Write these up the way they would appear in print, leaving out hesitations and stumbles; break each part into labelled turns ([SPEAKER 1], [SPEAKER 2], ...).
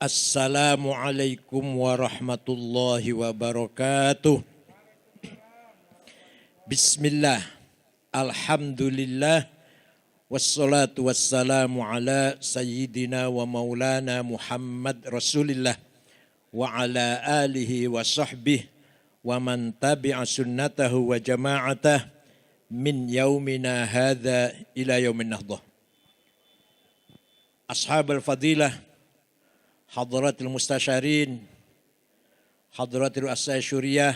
[SPEAKER 1] Assalamualaikum warahmatullahi wabarakatuh. Bismillah, alhamdulillah, wassalatu wassalamu ala sayyidina wa maulana Muhammad Rasulillah wa ala alihi wa sahbihi wa man tabi'a sunnatahu wa jama'atah min yaumina hadha ila yaumin nahdah. Ashabul fadilah, hadratil mustasyarin, hadratil asyuriyah,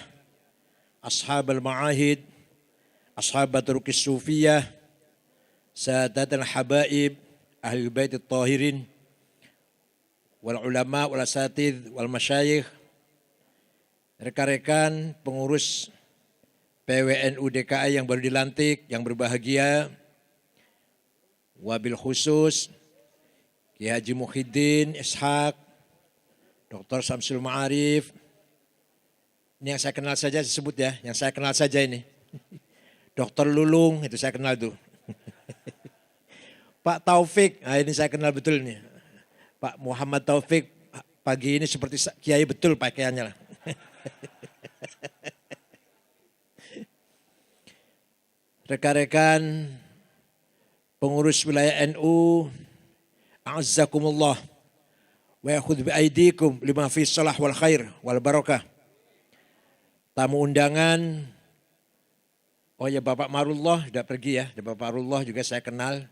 [SPEAKER 1] ashabul ma'ahid, ashabatul rukis sufiyah, sadatul habaib, ahli bait tahirin, wal ulama, wal asatidh, wal masyayikh, rekan-rekan pengurus PWNU DKI yang baru dilantik, yang berbahagia, wabil khusus Kiai Haji Muhyiddin Ishaq, Dr. Samsul Ma'arif, ini yang saya kenal saja disebut ya, yang saya kenal saja ini. Dr. Lulung, itu saya kenal tuh. Pak Taufik, nah ini saya kenal betul nih. Pak Muhammad Taufik, pagi ini seperti kiai betul pakaiannya lah. Rekan-rekan pengurus wilayah NU, a'azzakumullah wa yakhudh bi'aidikum lima fi salah wal khair wal barakah. Tamu undangan, oh ya Bapak Marullah sudah pergi ya, Bapak Marullah juga saya kenal.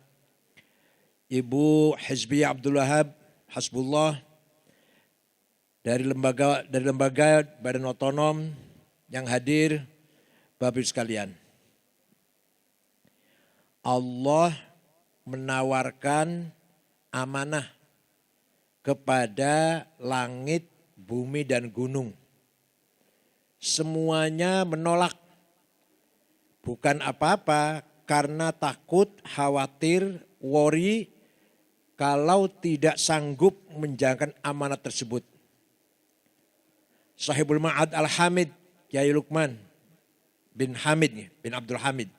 [SPEAKER 1] Ibu Hizbiyah Abdul Wahab Hasbullah dari lembaga Badan Otonom yang hadir, Bapak Ibu sekalian. Allah menawarkan amanah kepada langit, bumi dan gunung. Semuanya menolak. Bukan apa-apa karena takut, khawatir, worry kalau tidak sanggup menjalankan amanat tersebut. Sahibul Ma'ad Al-Hamid, Kiai Luqman bin Hamid, bin Abdul Hamid.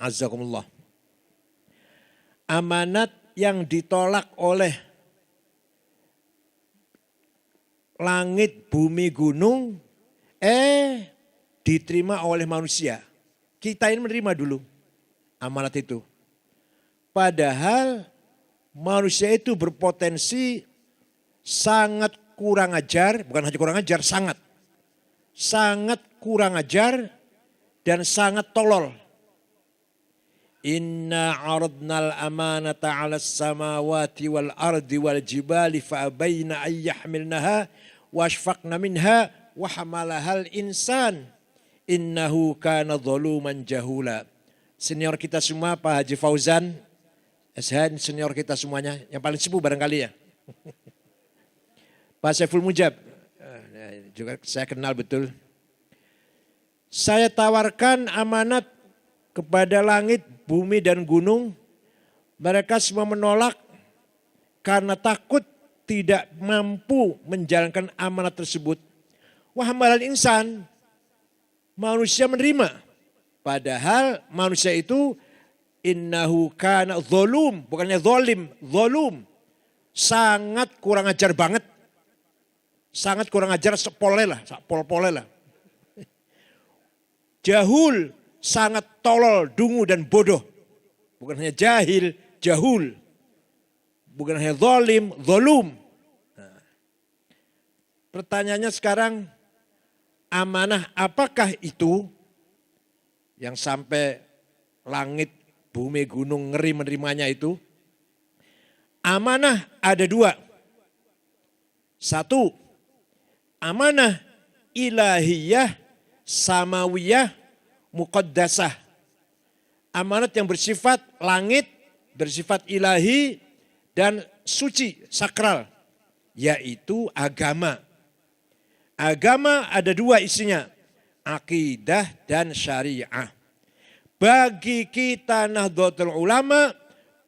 [SPEAKER 1] Azzakumullah. Amanat yang ditolak oleh langit, bumi, gunung, diterima oleh manusia. Kita ini menerima dulu amanat itu. Padahal manusia itu berpotensi sangat kurang ajar, bukan hanya kurang ajar, sangat kurang ajar dan sangat tolol. Inna aradnal amanata 'alas samawati wal ardi wal jibali fa abaina ay yahmilnaha wa ashfaqna minha wa hamalahal insan innahu kana zaluman jahula. Senior kita semua Pak Haji Fauzan, SHN senior kita semuanya, yang paling sepuh barangkali ya. Pak Saiful Mujab, juga saya kenal betul. Saya tawarkan amanat kepada langit, bumi dan gunung, mereka semua menolak karena takut tidak mampu menjalankan amanat tersebut. Wahamalal insan, manusia menerima. Padahal manusia itu innahu kana zolum, bukannya zolim, zolum. Sangat kurang ajar banget. Sangat kurang ajar sepole lah. Jahul, sangat tolol, dungu dan bodoh. Bukan hanya jahil, jahul. Bukan hanya zalim, zolum. Nah, pertanyaannya sekarang, amanah apakah itu yang sampai langit, bumi, gunung ngeri menerimanya itu? Amanah ada dua. Satu, amanah ilahiyah, samawiyah, muqaddasah. Amanat yang bersifat langit, bersifat ilahi dan suci, sakral. Yaitu agama. Agama ada dua isinya. Akidah dan syariah. Bagi kita Nahdlatul Ulama,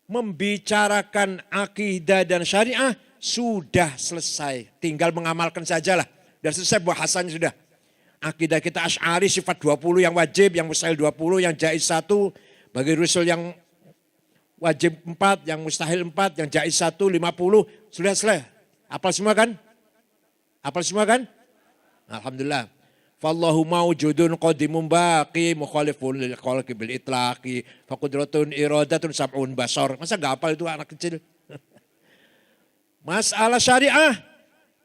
[SPEAKER 1] membicarakan akidah dan syariah sudah selesai. Tinggal mengamalkan sajalah. Sudah selesai bahasannya sudah. Akidah kita Asy'ari sifat 20 yang wajib, yang mustahil 20, yang jaiz 1. Bagi Rasul yang wajib 4, yang mustahil 4, yang jaiz 1, 50. Sudah selesai. Apal semua kan? Apal semua kan? Alhamdulillah. Fallahu mawjudun qadimun baqi mukhalifun lil khalqi bil itlaqi faqudratun iradatun sab'un basar. Masa enggak hafal itu anak kecil? Masalah syariah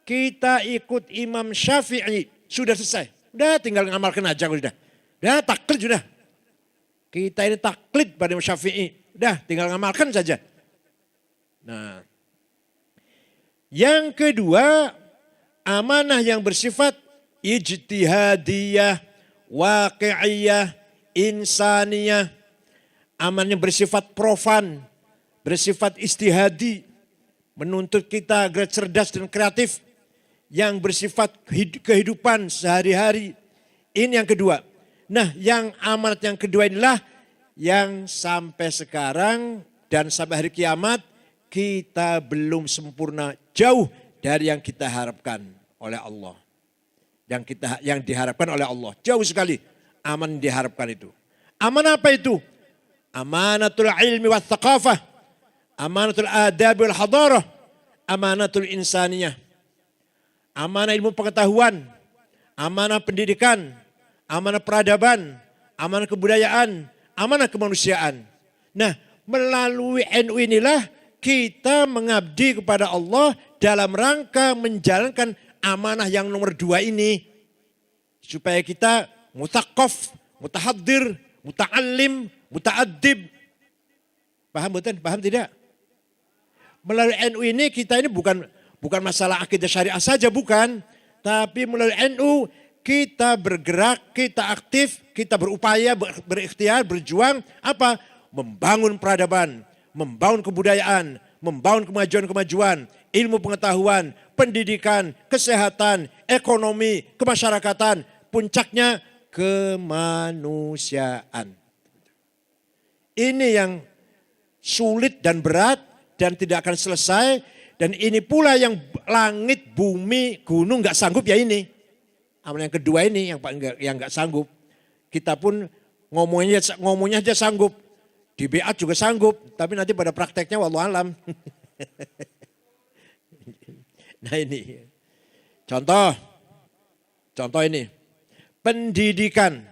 [SPEAKER 1] kita ikut Imam Syafi'i sudah selesai. Udah tinggal ngamalkan aja udah. Udah taklid sudah. Kita ini taklid pada Imam Syafi'i. Udah tinggal ngamalkan saja. Nah, yang kedua, amanah yang bersifat ijtihadiyah, waqi'iyah, insaniyah. Amanah yang bersifat profan, bersifat istihadi, menuntut kita agar cerdas dan kreatif, yang bersifat kehidupan sehari-hari. Ini yang kedua. Nah, yang amanat yang kedua inilah yang sampai sekarang dan sampai hari kiamat kita belum sempurna, jauh dari yang kita harapkan oleh Allah. Yang diharapkan oleh Allah, jauh sekali aman diharapkan itu. Aman apa itu? Amanatul ilmi wa thaqafah, amanatul adab wal hadarah, amanatul insaniyah. Amanah ilmu pengetahuan, amanah pendidikan, amanah peradaban, amanah kebudayaan, amanah kemanusiaan. Nah, melalui NU inilah kita mengabdi kepada Allah dalam rangka menjalankan amanah yang nomor 2 ini. Supaya kita mutaqqaf, mutahaddir, muta'allim, muta'addib. Paham betul? Paham tidak? Melalui NU ini kita ini bukan masalah akidah syariah saja, bukan. Tapi melalui NU kita bergerak, kita aktif, kita berupaya, berikhtiar, berjuang. Apa? Membangun peradaban, membangun kebudayaan, membangun kemajuan-kemajuan, ilmu pengetahuan, pendidikan, kesehatan, ekonomi, kemasyarakatan, puncaknya kemanusiaan. Ini yang sulit dan berat dan tidak akan selesai. Dan ini pula yang langit, bumi, gunung gak sanggup ya ini. Amal yang kedua ini yang gak sanggup. Kita pun ngomongnya aja sanggup. Di BA juga sanggup. Tapi nanti pada prakteknya wallahu alam. Nah ini. Contoh ini. Pendidikan.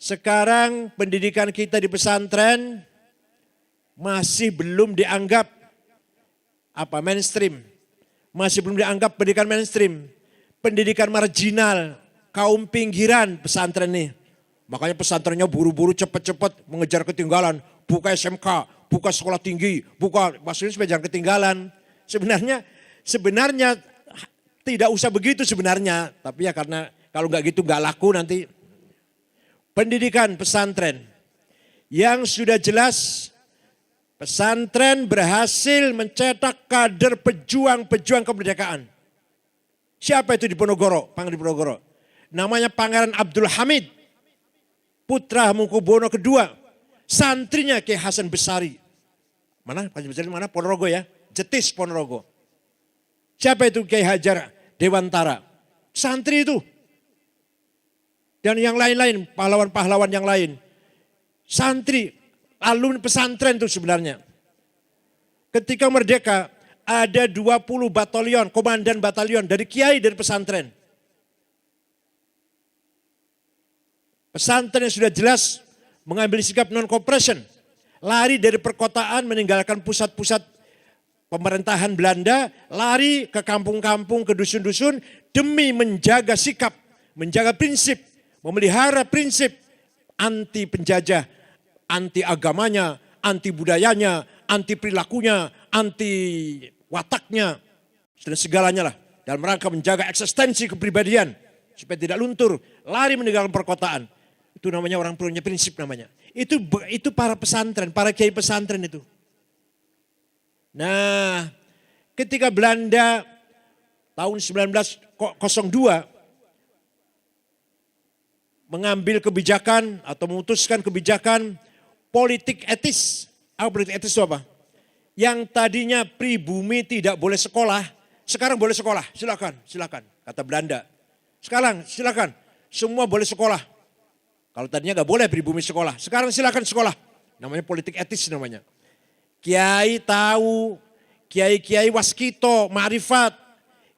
[SPEAKER 1] Sekarang pendidikan kita di pesantren masih belum dianggap mainstream. Masih belum dianggap pendidikan mainstream. Pendidikan marginal, kaum pinggiran pesantren nih. Makanya pesantrennya buru-buru cepat-cepat mengejar ketinggalan. Buka SMK, buka sekolah tinggi, maksudnya supaya jangan ketinggalan. Sebenarnya tidak usah begitu sebenarnya. Tapi ya karena kalau nggak gitu nggak laku nanti. Pendidikan pesantren yang sudah jelas pesantren berhasil mencetak kader pejuang-pejuang kemerdekaan. Siapa itu di Ponorogo? Pangeran Ponorogo. Namanya Pangeran Abdul Hamid. Putra Hamengkubuwono II. Santrinya Kiai Hasan Besari. Mana? Mana? Ponorogo ya. Jetis Ponorogo. Siapa itu Kiai Hajar Dewantara? Santri itu. Dan yang lain-lain, pahlawan-pahlawan yang lain. Santri. Alumni pesantren itu sebenarnya. Ketika merdeka ada 20 batalion, komandan batalion dari kiai dari pesantren. Pesantren yang sudah jelas mengambil sikap non-cooperation. Lari dari perkotaan meninggalkan pusat-pusat pemerintahan Belanda. Lari ke kampung-kampung, ke dusun-dusun demi menjaga sikap, menjaga prinsip, memelihara prinsip anti penjajah. Anti agamanya, anti budayanya, anti perilakunya, anti wataknya, dan segalanya lah. Dalam rangka menjaga eksistensi kepribadian, supaya tidak luntur, lari meninggalkan perkotaan. Itu namanya orang punya prinsip namanya. Itu para pesantren, para kiai pesantren itu. Nah, ketika Belanda tahun 1902 mengambil kebijakan atau memutuskan kebijakan politik etis. Apa politik etis itu apa? Yang tadinya pribumi tidak boleh sekolah, sekarang boleh sekolah. Silakan. Kata Belanda. Sekarang silakan, semua boleh sekolah. Kalau tadinya nggak boleh pribumi sekolah, sekarang silakan sekolah. Namanya politik etis namanya. Kiai tahu, kiai-kiai waskito, ma'rifat,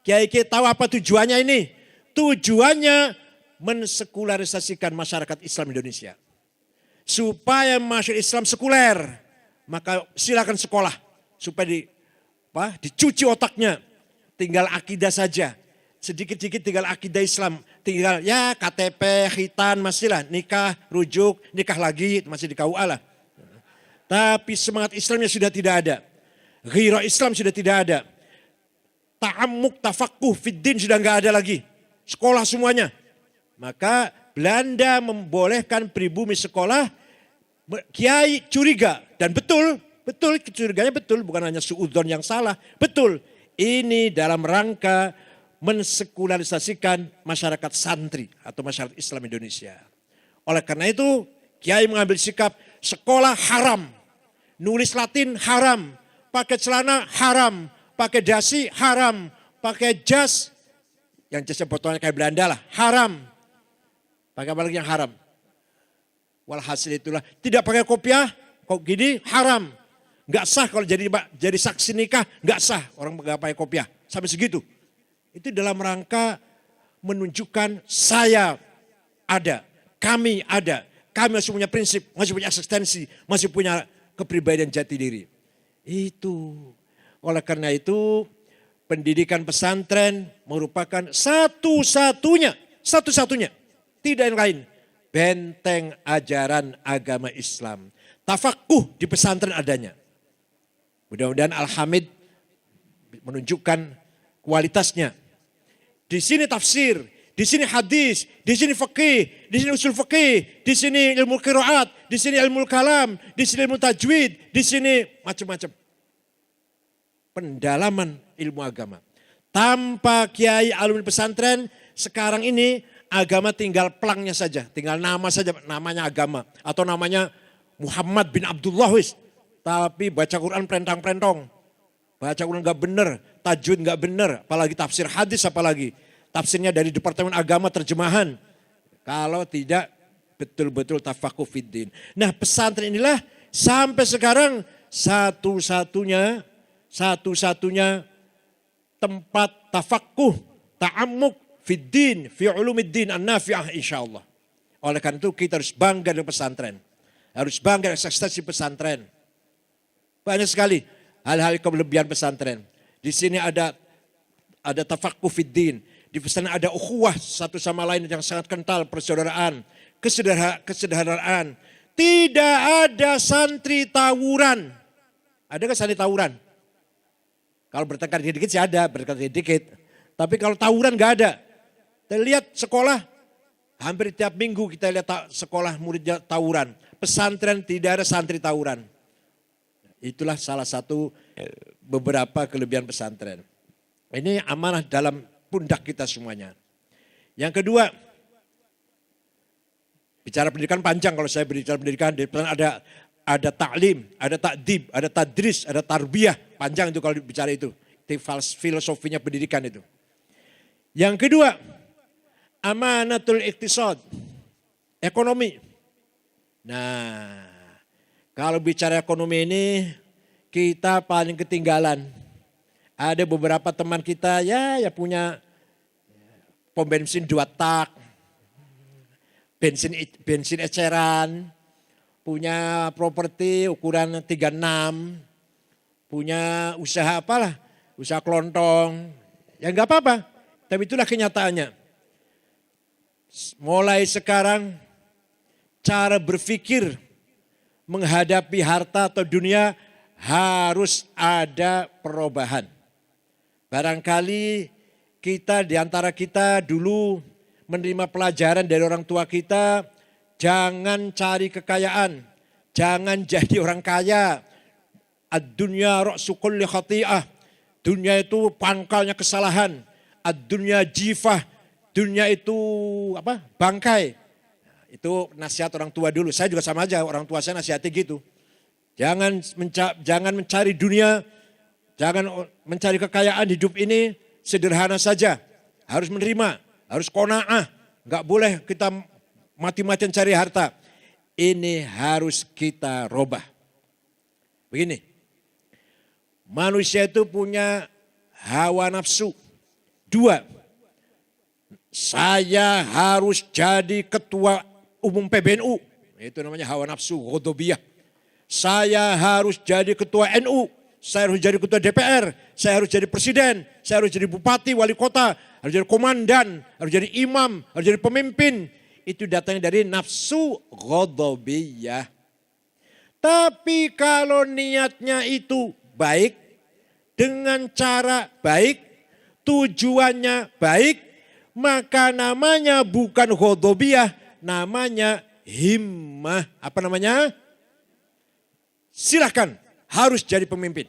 [SPEAKER 1] kiai-kiai tahu apa tujuannya ini? Tujuannya mensekularisasikan masyarakat Islam Indonesia. Supaya masyarakat Islam sekuler, maka silakan sekolah supaya dicuci otaknya, tinggal akidah saja. Sedikit-sedikit tinggal akidah Islam, tinggal ya KTP, khitan, masih lah, nikah, rujuk, nikah lagi, masih di KUA lah. Tapi semangat Islamnya sudah tidak ada. Ghirah Islam sudah tidak ada. Ta'amuk, tafaqquh, fiddin sudah enggak ada lagi. Sekolah semuanya. Maka Belanda membolehkan pribumi sekolah, kiai curiga. Dan betul curiganya betul, bukan hanya suudzon yang salah. Betul, ini dalam rangka mensekularisasikan masyarakat santri atau masyarakat Islam Indonesia. Oleh karena itu, kiai mengambil sikap sekolah haram, nulis Latin haram, pakai celana haram, pakai dasi haram, pakai jas, yang jasnya potongannya kayak Belanda lah, haram. Pakai apa lagi yang haram? Walhasil itulah, tidak pakai kopiah, kok gini haram. Enggak sah kalau jadi saksi nikah, enggak sah orang enggak pakai kopiah. Sampai segitu. Itu dalam rangka menunjukkan saya ada, kami ada. Kami masih punya prinsip, masih punya eksistensi, masih punya kepribadian jati diri. Itu. Oleh karena itu pendidikan pesantren merupakan satu-satunya, tidak yang lain. Benteng ajaran agama Islam. Tafaqquh di pesantren adanya. Mudah-mudahan Al-Hamid menunjukkan kualitasnya. Di sini tafsir, di sini hadis, di sini fikih, di sini usul fikih, di sini ilmu qiraat, di sini ilmu kalam, di sini ilmu tajwid, di sini macam-macam. Pendalaman ilmu agama. Tanpa kiai alumni pesantren, sekarang ini agama tinggal pelangnya saja, tinggal nama saja, namanya agama. Atau namanya Muhammad bin Abdullah wis. Tapi baca Quran perentang-perentong. Baca Quran gak bener, tajwid gak bener, apalagi tafsir hadis apalagi. Tafsirnya dari Departemen Agama terjemahan. Kalau tidak betul-betul tafaqquh fiddin. Nah pesantren inilah sampai sekarang satu-satunya tempat tafaqquh, ta'ammuk fiddin, fi ulumiddin an-nafi'ah insyaallah. Oleh karena itu kita harus bangga dengan pesantren. Harus bangga dengan eksistensi pesantren. Banyak sekali hal-hal kelebihan pesantren. Di sini ada tafaqquh fiddin. Di pesantren ada ukhuwah satu sama lain yang sangat kental, persaudaraan, kesederhanaan. Tidak ada santri tawuran. Ada nggak santri tawuran? Kalau bertengkar dikit sih ada, bertengkar dikit. Tapi kalau tawuran nggak ada. Kita lihat sekolah, hampir tiap minggu kita lihat sekolah muridnya tawuran. Pesantren tidak ada santri tawuran. Itulah salah satu beberapa kelebihan pesantren. Ini amanah dalam pundak kita semuanya. Yang kedua, bicara pendidikan panjang kalau saya berbicara pendidikan, di pesantren ada ta'lim, ada ta'dib, ada tadris, ada tarbiyah. Panjang itu kalau bicara itu. Itu filosofinya pendidikan itu. Yang kedua, amanatul iqtisad, ekonomi. Nah, kalau bicara ekonomi ini kita paling ketinggalan. Ada beberapa teman kita ya punya pom bensin 2 tak, bensin eceran, punya properti ukuran 36, punya usaha apalah, usaha kelontong. Ya enggak apa-apa, tapi itulah kenyataannya. Mulai sekarang cara berpikir menghadapi harta atau dunia harus ada perubahan. Barangkali kita di antara kita dulu menerima pelajaran dari orang tua kita, jangan cari kekayaan, jangan jadi orang kaya. Ad-dunya ra'su kulli khati'ah. Dunia itu pangkalnya kesalahan. Ad-dunya jifah. Dunia itu bangkai. Itu nasihat orang tua dulu. Saya juga sama aja, orang tua saya nasihatnya gitu. Jangan mencari dunia, jangan mencari kekayaan hidup ini sederhana saja. Harus menerima, harus qanaah. Enggak boleh kita mati-matian cari harta. Ini harus kita robah. Begini, Manusia itu punya hawa nafsu. 2, saya harus jadi ketua umum PBNU. Itu namanya hawa nafsu, ghadabiyah. Saya harus jadi ketua NU. Saya harus jadi ketua DPR, saya harus jadi presiden, saya harus jadi bupati, wali kota, harus jadi komandan, harus jadi imam, harus jadi pemimpin. Itu datangnya dari nafsu ghadabiyah. Tapi kalau niatnya itu baik, dengan cara baik, tujuannya baik, maka namanya bukan ghadabiyah, namanya himmah. Apa namanya? Silahkan, harus jadi pemimpin.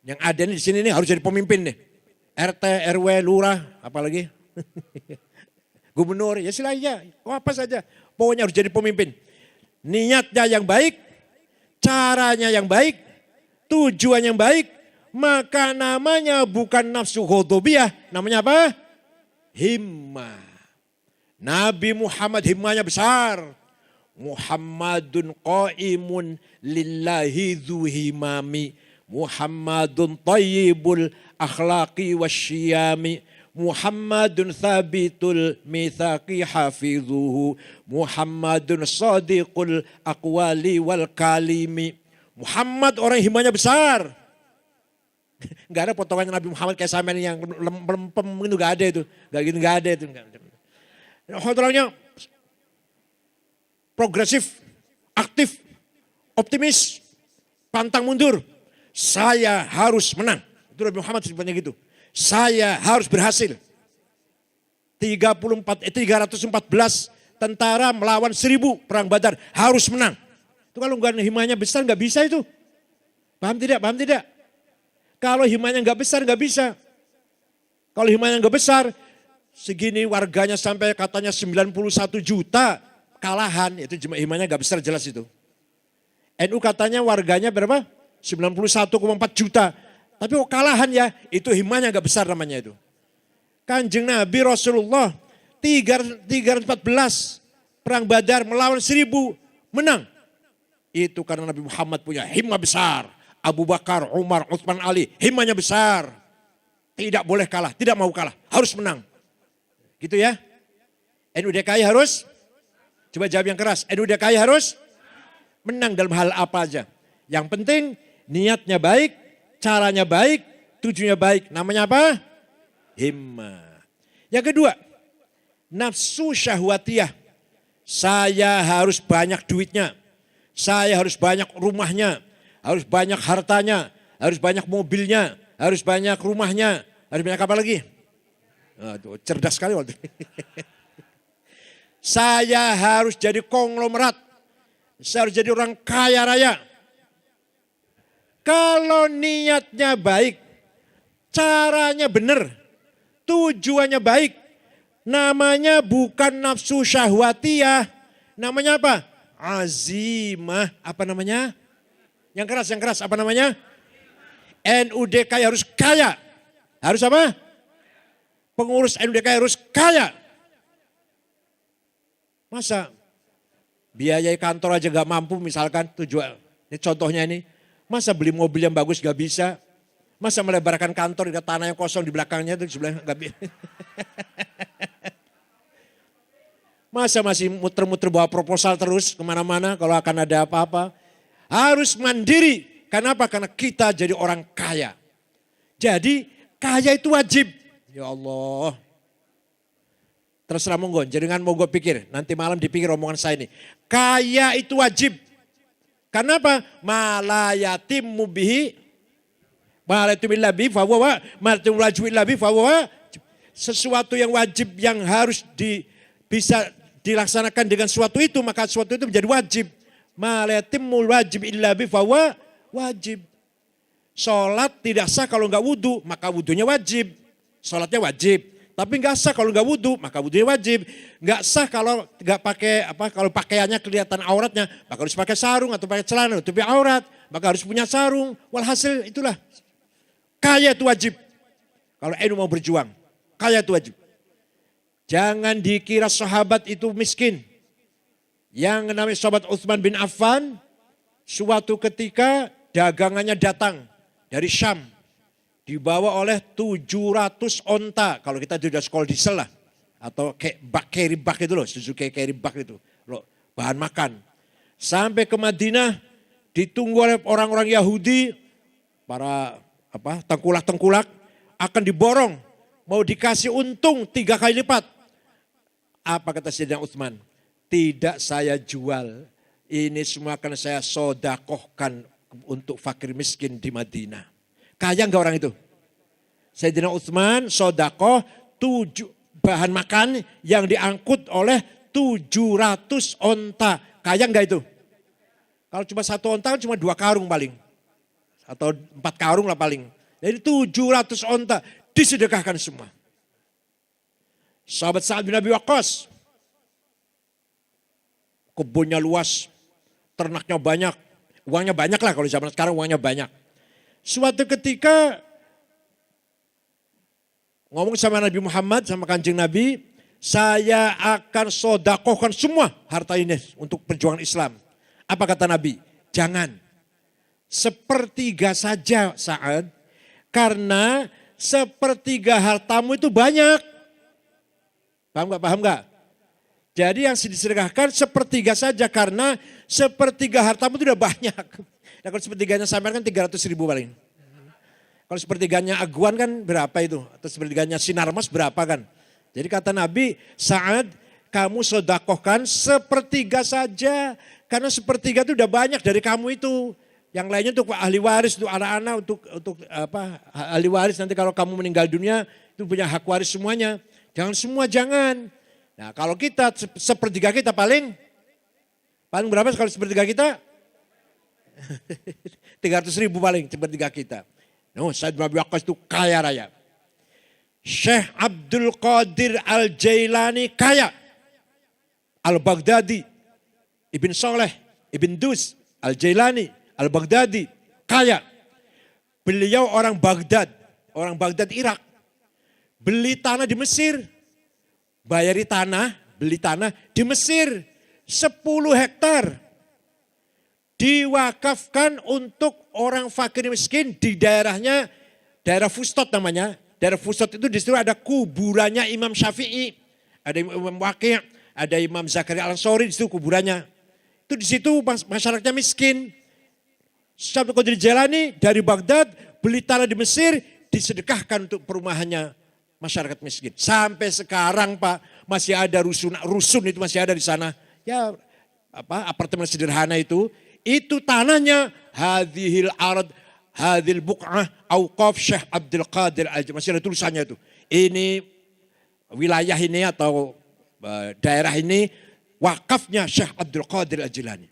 [SPEAKER 1] Yang ada di sini nih harus jadi pemimpin nih. RT, RW, lurah, apalagi gubernur, ya silahkan, apa saja. Pokoknya harus jadi pemimpin. Niatnya yang baik, caranya yang baik, tujuan yang baik, maka namanya bukan nafsu ghadabiyah, namanya apa? Himmah. Nabi Muhammad himmahnya besar. Muhammadun qaimun lillahi dhu himami. Muhammadun tayyibul akhlaqi wasyiyami. Muhammadun thabitul mithaqi hafidhuhu. Muhammadun sadiqul aqwali wal kalimi. Muhammad orang himanya besar. Enggak ada potongannya Nabi Muhammad kayak sampean yang lempem itu, enggak ada itu. Enggak ada itu. Orangnya progresif, aktif, optimis, pantang mundur. Saya harus menang. Itu Nabi Muhammad sebutnya gitu. Saya harus berhasil. 314 tentara melawan 1000 perang Badar harus menang. Itu kalau enggak himanya besar enggak bisa itu. Paham tidak? Paham tidak? Kalau himanya enggak besar enggak bisa. Kalau himanya enggak besar, segini warganya sampai katanya 91 juta kalahan, itu himanya enggak besar jelas itu. NU katanya warganya berapa? 91,4 juta. Tapi kalahan ya, itu himanya enggak besar namanya itu. Kanjeng Nabi Rasulullah 314 perang Badar melawan 1000 menang. Itu karena Nabi Muhammad punya himmah besar. Abu Bakar, Umar, Utsman, Ali himmahnya besar. Tidak boleh kalah, tidak mau kalah, harus menang. Gitu ya. NU DKI harus, coba jawab yang keras, NU DKI harus menang dalam hal apa aja. Yang penting niatnya baik, caranya baik, tujuannya baik. Namanya apa? Himmah. Yang kedua, nafsu syahwatiyah. Saya harus banyak duitnya. Saya harus banyak rumahnya. Harus banyak hartanya. Harus banyak mobilnya. Harus banyak rumahnya. Harus banyak apa lagi? Aduh, cerdas sekali waktu ini. Saya harus jadi konglomerat. Saya harus jadi orang kaya raya. Kalau niatnya baik, caranya benar, tujuannya baik, namanya bukan nafsu syahwatiyah, namanya apa? Azimah, apa namanya? Yang keras, apa namanya? NUDK harus kaya. Harus apa? Pengurus NUDK harus kaya. Masa biaya kantor aja gak mampu misalkan tujuan, ini contohnya ini. Masa beli mobil yang bagus gak bisa? Masa melebarkan kantor di tanah yang kosong di belakangnya itu sebelah gak bisa? Masa masih muter-muter bawa proposal terus kemana-mana kalau akan ada apa-apa? Harus mandiri. Kenapa? Karena kita jadi orang kaya. Jadi kaya itu wajib. Ya Allah. Terserah monggo, jangan monggo pikir. Nanti malam dipikir omongan saya ini. Kaya itu wajib. Kenapa? Malayatimmu bihi. Malayatimillah bihi fahuwa. Malayatimullah bihi fahuwa. Sesuatu yang wajib yang harus bisa dilaksanakan dengan sesuatu itu, maka sesuatu itu menjadi wajib. Malayatimul wajib illa bihi fahuwa wajib. Sholat tidak sah kalau enggak wudhu, maka wudhunya wajib. Sholatnya wajib. Tapi enggak sah kalau enggak wudhu, maka wudhunya wajib. Enggak sah kalau enggak pakai kalau pakaiannya kelihatan auratnya, maka harus pakai sarung atau pakai celana tutupi aurat, maka harus punya sarung. Walhasil itulah. Kaya itu wajib. Kalau NU mau berjuang, kaya itu wajib. Jangan dikira sahabat itu miskin. Yang namanya sahabat Utsman bin Affan, suatu ketika dagangannya datang dari Syam. Dibawa oleh 700 onta. Kalau kita sudah sekolah diesel lah. Atau kayak carry bag itu loh, Suzuki carry bag itu. Loh, bahan makan. Sampai ke Madinah ditunggu oleh orang-orang Yahudi, para tengkulak-tengkulak akan diborong. Mau dikasih untung 3 kali lipat. Apa kata Sayyidina Utsman? Tidak saya jual. Ini semua akan saya sodakohkan untuk fakir miskin di Madinah. Kaya enggak orang itu? Sayyidina Utsman sodakoh 7 bahan makan yang diangkut oleh 700 onta. Kaya enggak itu? Kalau cuma 1 onta kan cuma 2 karung paling. Atau 4 karung lah paling. Jadi 700 onta disedekahkan semua. Sahabat Sa'ad bin Abi Waqqas. Kebunnya luas, ternaknya banyak, uangnya banyak lah kalau zaman sekarang uangnya banyak. Suatu ketika ngomong sama Nabi Muhammad, sama Kanjeng Nabi, saya akan sodakohkan semua harta ini untuk perjuangan Islam. Apa kata Nabi? Jangan. Sepertiga saja Sa'ad, karena sepertiga hartamu itu banyak. Paham gak? Paham gak? Jadi yang disedekahkan sepertiga saja karena sepertiga hartamu itu udah banyak. Nah kalau sepertiganya sampean kan 300.000 paling. Kalau sepertiganya Aguan kan berapa itu? Atau sepertiganya Sinarmas berapa kan? Jadi kata Nabi, Sa'ad kamu sodakohkan sepertiga saja. Karena sepertiga itu udah banyak dari kamu itu. Yang lainnya untuk ahli waris, untuk anak-anak, untuk ahli waris nanti kalau kamu meninggal dunia itu punya hak waris semuanya. Jangan semua, jangan. Nah kalau kita sepertiga kita paling berapa kalau sepertiga kita? 300.000 paling sepertiga kita. No, Said bin Abi Waqqas itu kaya raya. Syekh Abdul Qadir Al-Jailani kaya. Al-Baghdadi, Ibn Saleh, Ibn Dus, Al-Jailani, Al-Baghdadi kaya. Beliau orang Baghdad Irak. Beli tanah di Mesir. Bayari tanah, beli tanah di Mesir 10 hektar. Diwakafkan untuk orang fakir miskin di daerahnya, daerah Fustot namanya. Daerah Fustot itu di situ ada kuburannya Imam Syafi'i, ada Imam Waqi', ada Imam Zakaria Al-Ansori di situ kuburannya. Itu di situ masyarakatnya miskin. Syekh Abdul Qadir Jailani dari Baghdad beli tanah di Mesir disedekahkan untuk perumahannya masyarakat miskin. Sampai sekarang Pak masih ada rusun itu masih ada di sana. Ya apartemen sederhana itu tanahnya hadhil ard hadhil buq'ah auqaf Syekh Abdul Qadir Al-Jailani. Masih ada tulisannya itu. Ini wilayah ini atau daerah ini wakafnya Syekh Abdul Qadir Al-Jailani.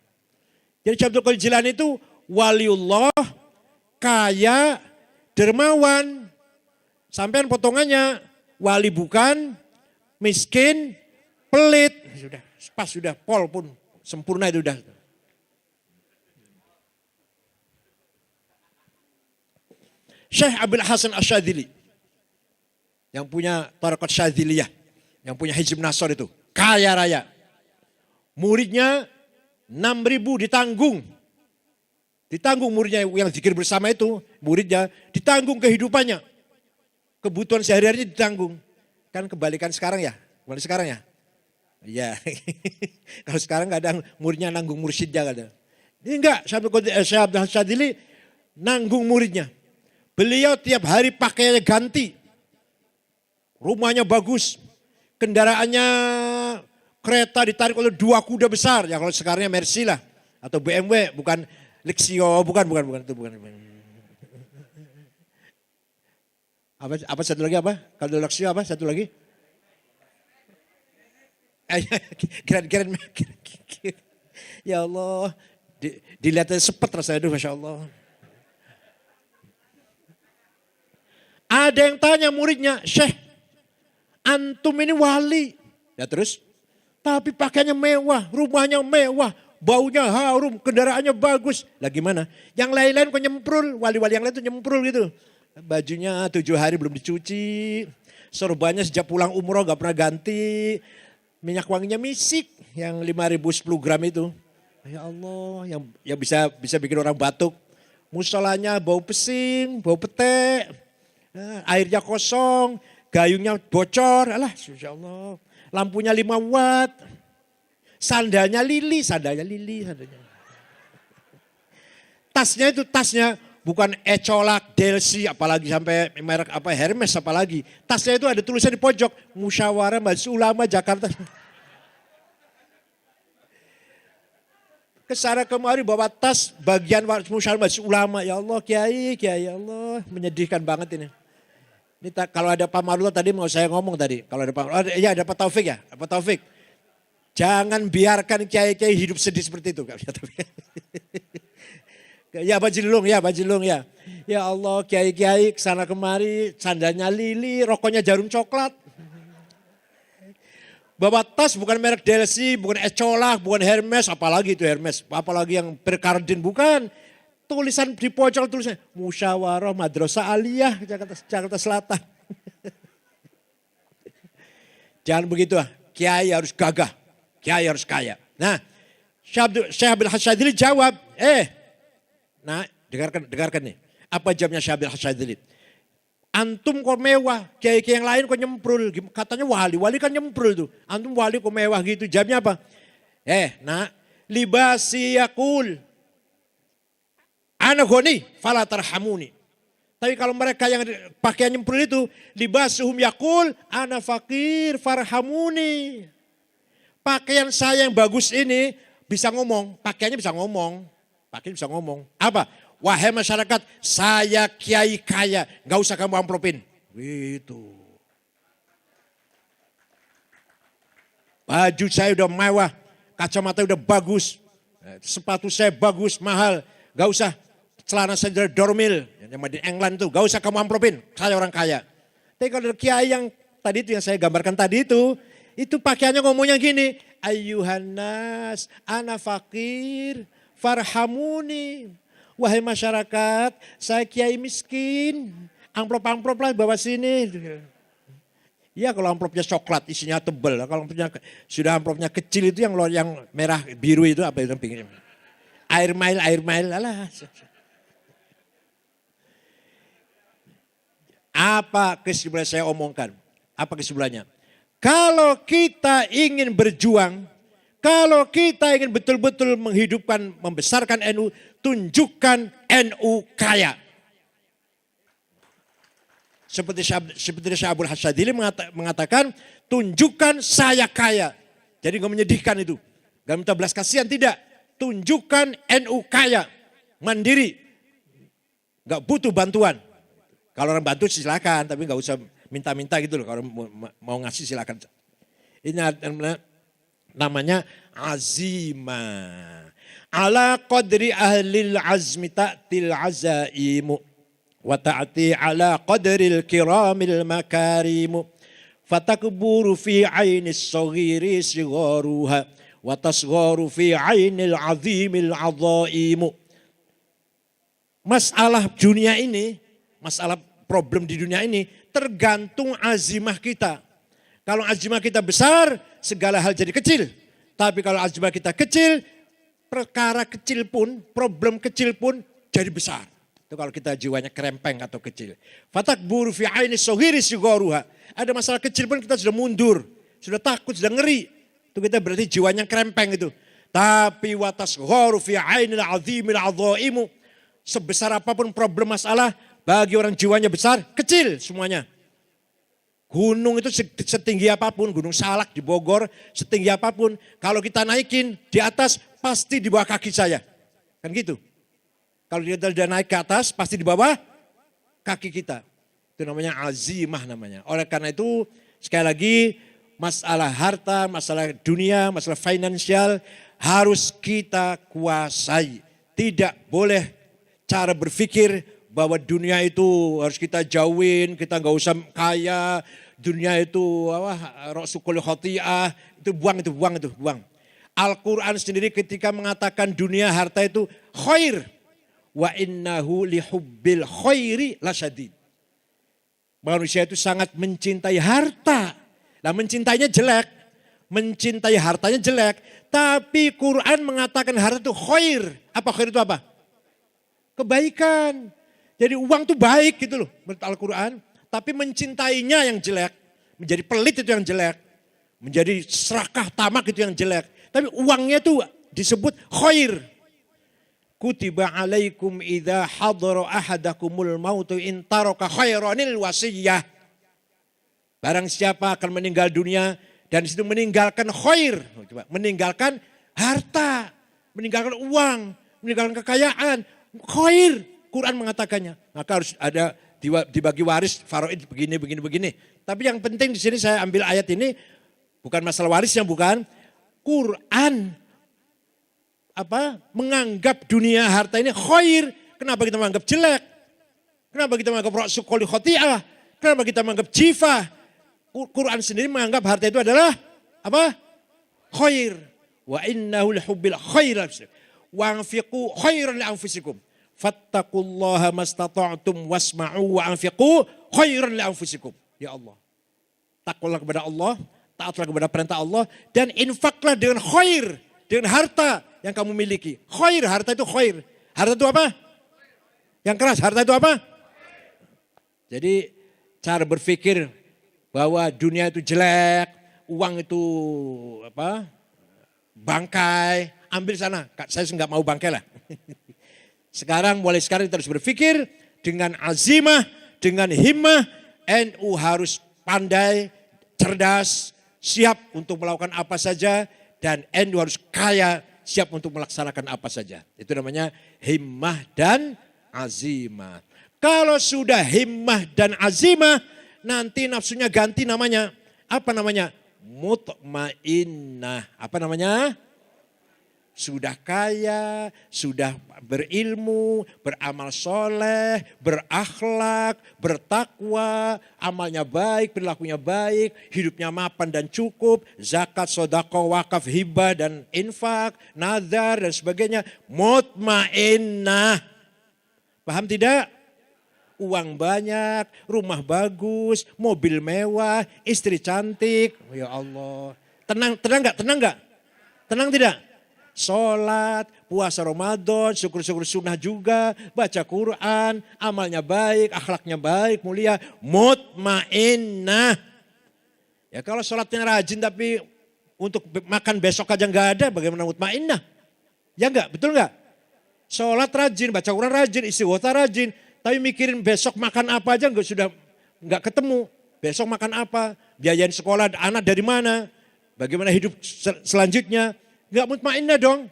[SPEAKER 1] Jadi Syekh Abdul Qadir Al-Jailani itu waliullah, kaya, dermawan. Sampean potongannya wali bukan, miskin, pelit. Sudah, pas sudah pol pun sempurna itu udah. Syekh Abdul Hasan Asyadzili yang punya Tariqat Syadziliyah, yang punya Hizb Nasr itu, kaya raya. Muridnya 6.000 ditanggung. Ditanggung muridnya yang zikir bersama itu, muridnya ditanggung kehidupannya. Kebutuhan sehari-hari ditanggung. Kan kebalikan sekarang ya? Kembali sekarang ya? Iya. Kalau sekarang gak ada muridnya nanggung mursyidnya. Gak ada. Ini enggak, Syekh Abdul Syadzili nanggung muridnya. Beliau tiap hari pakaiannya ganti. Rumahnya bagus. Kendaraannya kereta ditarik oleh 2 kuda besar. Ya kalau sekarangnya Mercy lah. Atau BMW, bukan Lexio, bukan. Apa satu lagi apa? Kalau Lexio apa? Satu lagi? Kira-kira. Ya Allah. Dilihatnya sepet rasanya itu, Masya Allah. Ada yang tanya muridnya, Syekh, antum ini wali. Ya terus? Tapi pakaiannya mewah, rumahnya mewah, baunya harum, kendaraannya bagus. Lah gimana? Yang lain-lain kok nyemprul, wali-wali yang lain tuh nyemprul gitu. Bajunya 7 hari belum dicuci, sorbannya sejak pulang umroh gak pernah ganti. Minyak wanginya misik yang 5.000 10 gram itu. Ya Allah, yang bisa bikin orang batuk. Musolanya bau pesing, bau pete, airnya kosong, gayungnya bocor, alah Insya Allah. Lampunya 5 watt, sandalnya lili. Tasnya itu bukan Ecolak, Delsi, apalagi sampai merek apa Hermes apalagi. Tasnya itu ada tulisan di pojok, Musyawarah Majelis Ulama Jakarta. Kesana kemari bawa tas bagian Musyawarah Majelis Ulama. Ya Allah Kiai ya Allah, menyedihkan banget ini. Ini kalau ada Pak Marula tadi mau saya ngomong tadi. Kalau ada Pak Marula, ya ada Pak Taufik ya. Pak Taufik, jangan biarkan kiai-kiai hidup sedih seperti itu. Ya Pak Jilung ya. Ya Allah kiai-kiai kesana kemari, sandalnya lili, rokoknya jarum coklat. Bawa tas bukan merek Delsi, bukan Ecolak, bukan Hermes, apalagi itu Hermes. Apalagi yang Perkardin, bukan. Tulisan di pojok tulisan Musyawarah Madrasah Aliyah Jakarta Selatan. Jangan begitu, kiai harus gagah, kiai harus kaya. Nah, Syekh Abil Hasyadzili jawab, nah dengarkan nih. Apa jawabnya Syekh Abil Hasyadzili? Antum kok mewah, kiai-kiai yang lain kok nyemprul. Katanya wali kan nyemprul tuh. Antum wali kok mewah gitu. Jawabnya apa? Nak, libasi yakul. Ana goni, fala tarhamuni. Tapi kalau mereka yang pakaian nyemprul itu, libasuhum yakul, ana fakir, farhamuni. Pakaian saya yang bagus ini bisa ngomong, pakaiannya bisa ngomong. Apa? Wahai masyarakat, saya kiai kaya, gak usah kamu amplopin. Gitu. Baju saya udah mewah, kacamata udah bagus, sepatu saya bagus, mahal. Gak usah celana saya dari Dormil, yang di England tuh, gak usah kamu amplopin, saya orang kaya. Tapi kalau kiai yang tadi itu yang saya gambarkan tadi itu pakaiannya ngomongnya gini, ayyuhannas, ana fakir, farhamuni. Wahai masyarakat, saya kiai miskin, amplop-amplop lah bawa sini. Ya kalau amplopnya coklat isinya tebel, kalau sudah amplopnya kecil itu yang merah biru itu apa itu pinggirnya? Air mile, alah. Apa kesimpulan saya omongkan? Apa kesimpulannya? Kalau kita ingin berjuang, kalau kita ingin betul-betul menghidupkan, membesarkan NU, tunjukkan NU kaya. Seperti Syekh Abul Hasyadzili mengatakan, tunjukkan saya kaya. Jadi gak menyedihkan itu. Gak minta belas kasihan, tidak. Tunjukkan NU kaya. Mandiri. Gak butuh bantuan. Kalau orang bantu silakan, tapi gak usah minta-minta gitu loh. Kalau mau ngasih silakan. Ini namanya azimah. Ala qadri ahlil azmi ta'til azaimu. Wa ta'ti ala qadril kiramil makarimu. Fatakburu fi ainis saghiri sigharuha. Wa tasgharu fi ainil azimil azaimu. Masalah dunia ini, masalah problem di dunia ini tergantung azimah kita. Kalau azimah kita besar, segala hal jadi kecil. Tapi kalau azimah kita kecil, perkara kecil pun, problem kecil pun jadi besar. Itu kalau kita jiwanya kerempeng atau kecil. Fatakburu fi aini sohiri sigharuha. Ada masalah kecil pun kita sudah mundur, sudah takut, sudah ngeri. Itu kita berarti jiwanya kerempeng itu. Tapi watasgharu fi ainil azimil azaimu. Sebesar apapun problem masalah, bagi orang jiwanya besar, kecil semuanya. Gunung itu setinggi apapun, Gunung Salak di Bogor, setinggi apapun. Kalau kita naikin di atas, pasti di bawah kaki saya. Kan gitu. Kalau dia sudah naik ke atas, pasti di bawah kaki kita. Itu namanya azimah namanya. Oleh karena itu, sekali lagi, masalah harta, masalah dunia, masalah finansial, harus kita kuasai. Tidak boleh cara berpikir bahwa dunia itu harus kita jauhin, kita nggak usah kaya, dunia itu rosukul khotiah, itu buang. Al-Quran sendiri ketika mengatakan dunia harta itu khair, wa innahu lihubbil khairi lasyadid. Manusia itu sangat mencintai harta, nah mencintainya jelek, mencintai hartanya jelek, tapi Quran mengatakan harta itu khair. Apa khair itu apa? kebaikan. Jadi uang tuh baik gitu loh menurut Al-Quran. Tapi mencintainya yang jelek. Menjadi pelit itu yang jelek. Menjadi serakah tamak itu yang jelek. Tapi uangnya tuh disebut khair. Kutiba alaikum idha hadara ahadakumul mautu in taraka khairanil wasiyah. Barang siapa akan meninggal dunia dan disitu meninggalkan khair. Meninggalkan harta. Meninggalkan uang. Meninggalkan kekayaan. Khair. Quran mengatakannya. Maka harus ada dibagi waris faraid begini. Tapi yang penting di sini saya ambil ayat ini bukan masalah warisnya, bukan. Quran menganggap dunia harta ini khair. Kenapa kita menganggap jelek? Kenapa kita menganggap ra'su kulli khati'ah? Kenapa kita menganggap jifah? Quran sendiri menganggap harta itu adalah khair. Wa innahu lihubbil khair. Wa anfiqu khairan li anfusikum. Fattaqullaha mastata'tum wasma'u wa anfiqu khairan li anfusikum. Ya Allah. Takwalah kepada Allah, taatlah kepada perintah Allah dan infaklah dengan khair, dengan harta yang kamu miliki. Khair, harta itu khair. Harta itu apa? Yang keras, harta itu apa? Jadi cara berpikir bahwa dunia itu jelek, uang itu bangkai, ambil sana. Saya nggak mau bangkai lah. Mulai sekarang kita harus berpikir dengan azimah, dengan himmah. NU harus pandai, cerdas, siap untuk melakukan apa saja. Dan NU harus kaya, siap untuk melaksanakan apa saja. Itu namanya himmah dan azimah. Kalau sudah himmah dan azimah, nanti nafsunya ganti namanya. Apa namanya? Mutmainnah. Apa namanya? Sudah kaya, sudah berilmu, beramal soleh, berakhlak, bertakwa, amalnya baik, perilakunya baik, hidupnya mapan dan cukup, zakat, sedekah, wakaf, hibah dan infak, nazar dan sebagainya. Mutmainnah. Paham tidak? Uang banyak, rumah bagus, mobil mewah, istri cantik. Ya Allah. Tenang enggak? Tenang tidak? Sholat, puasa Ramadan, syukur-syukur sunnah juga, baca Quran, amalnya baik, akhlaknya baik, mulia, mutmainnah. Ya kalau sholatnya rajin tapi untuk makan besok aja nggak ada, bagaimana mutmainnah? Ya enggak, betul enggak? Sholat rajin, baca Quran rajin, istighfar rajin, tapi mikirin besok makan apa aja sudah nggak ketemu. Besok makan apa, biayain sekolah anak dari mana, bagaimana hidup selanjutnya. Gak mutmainnah dong.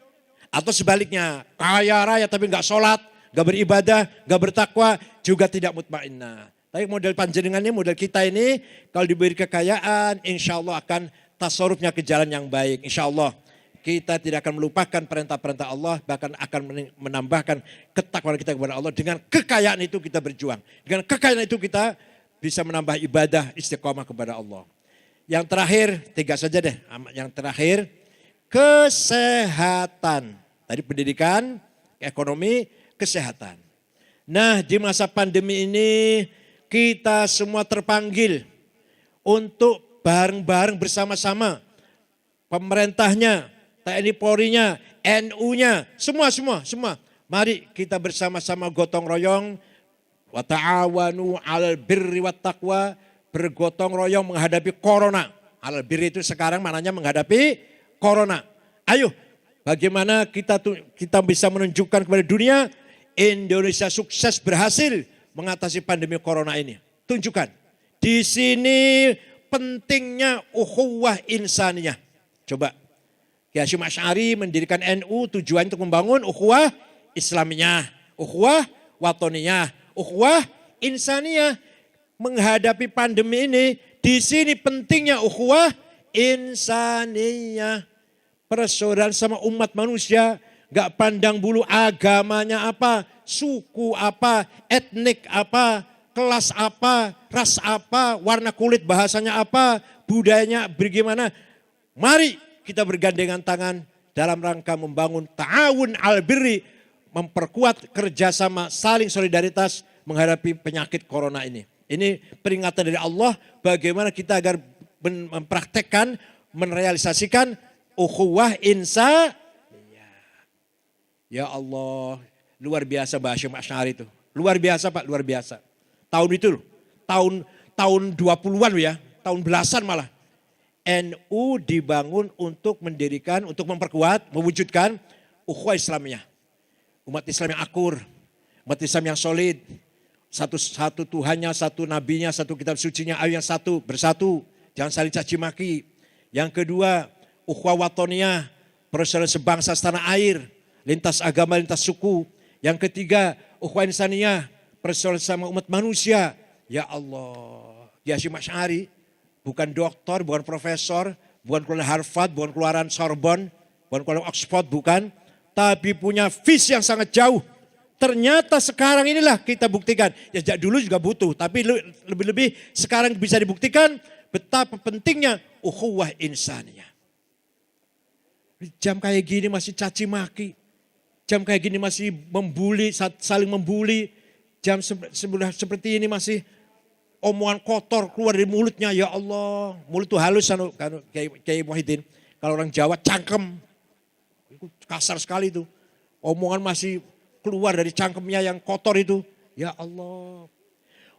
[SPEAKER 1] Atau sebaliknya, kaya raya tapi gak sholat, gak beribadah, gak bertakwa, juga tidak mutmainnah. Tapi model panjenengan ini, model kita ini, kalau diberi kekayaan, insya Allah akan tasarrufnya ke jalan yang baik. Insya Allah kita tidak akan melupakan perintah-perintah Allah, bahkan akan menambahkan ketakwaan kita kepada Allah. Dengan kekayaan itu kita berjuang. Dengan kekayaan itu kita bisa menambah ibadah istiqomah kepada Allah. Yang terakhir, 3 saja deh. Yang terakhir, kesehatan. Tadi pendidikan, ekonomi, kesehatan. Nah di masa pandemi ini kita semua terpanggil untuk bareng-bareng bersama-sama. Pemerintahnya, TNI Polri-nya, NU-nya, semua. Mari kita bersama-sama gotong royong. Wa ta'awanu 'alal birri wat taqwa. Bergotong royong menghadapi corona. Alal birri itu sekarang maknanya menghadapi corona. Ayo, bagaimana kita bisa menunjukkan kepada dunia Indonesia sukses berhasil mengatasi pandemi corona ini. Tunjukkan. Di sini pentingnya ukhuwah insaniyah. Coba. Kiai Hasyim Asy'ari mendirikan NU tujuan untuk membangun ukhuwah Islamiyah, ukhuwah watoniyah, ukhuwah insaniyah. Menghadapi pandemi ini, di sini pentingnya ukhuwah insaniyah. Persaudaraan sama umat manusia, gak pandang bulu agamanya apa, suku apa, etnik apa, kelas apa, ras apa, warna kulit bahasanya apa, budayanya bagaimana. Mari kita bergandengan tangan dalam rangka membangun ta'awun al-birri, memperkuat kerjasama saling solidaritas menghadapi penyakit corona ini. Ini peringatan dari Allah bagaimana kita agar mempraktekkan, merealisasikan ukhuwah insa. Ya Allah, Luar biasa Mbak Hashim Asy'ari itu. Luar biasa Pak, luar biasa. Tahun itu loh, tahun 20-an ya, tahun belasan malah. NU dibangun untuk mendirikan, untuk memperkuat, mewujudkan ukhuwah Islamiyah. Umat Islam yang akur, umat Islam yang solid. Satu Tuhannya, satu nabinya, satu kitab sucinya, ayo yang satu, bersatu. Jangan saling caci maki. Yang kedua, ukhuwah watoniyah, persaudaraan sebangsa setanah air, lintas agama, lintas suku. Yang ketiga, ukhuwah insaniyah, persaudaraan sama umat manusia. Ya Allah, Kiai Hasyim Asy'ari bukan doktor, bukan profesor, bukan keluaran Harvard, bukan keluaran Sorbonne, bukan keluaran Oxford, bukan. Tapi punya visi yang sangat jauh. Ternyata sekarang inilah kita buktikan. Ya sejak dulu juga butuh, tapi lebih-lebih sekarang bisa dibuktikan betapa pentingnya ukhuwah insaniyah. Jam kayak gini masih caci maki. Jam kayak gini masih membuli, saling membuli. Jam seperti ini masih omongan kotor keluar dari mulutnya. Ya Allah, mulut itu halus kayak Muhyiddin. Kalau orang Jawa cangkem. Kasar sekali itu. Omongan masih keluar dari cangkemnya yang kotor itu. Ya Allah.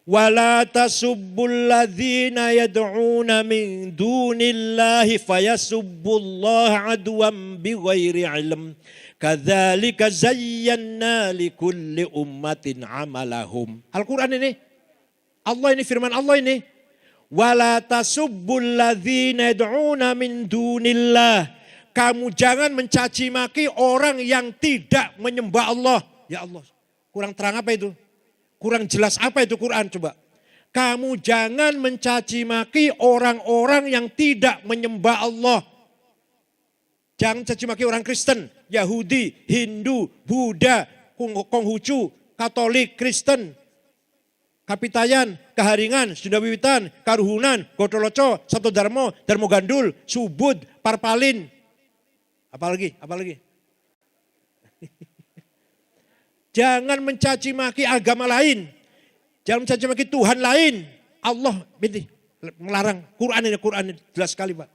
[SPEAKER 1] Wala tasubbul ladzina yad'una min dunillahi fayasubbullaha adwan bighairi ilm. Kadzalika zayyana likulli ummatin amalahum. Al-Quran ini. Allah ini firman Allah ini. Wala tasubbul ladzina yad'una min dunillah. Kamu jangan mencaci maki orang yang tidak menyembah Allah. Ya Allah, kurang terang apa itu? Kurang jelas apa itu Quran coba? Kamu jangan mencaci maki orang-orang yang tidak menyembah Allah. Jangan caci maki orang Kristen, Yahudi, Hindu, Buddha, Konghucu, Katolik, Kristen, Kapitayan, Kaharingan, Sunda Wiwitan, Karuhunan, Gotoloco, Sato Darmo, Darmo Gandul, Subud, Parpalin. Apalagi? Jangan mencaci maki agama lain. Jangan mencaci maki Tuhan lain. Allah melarang. Quran ini jelas sekali Pak.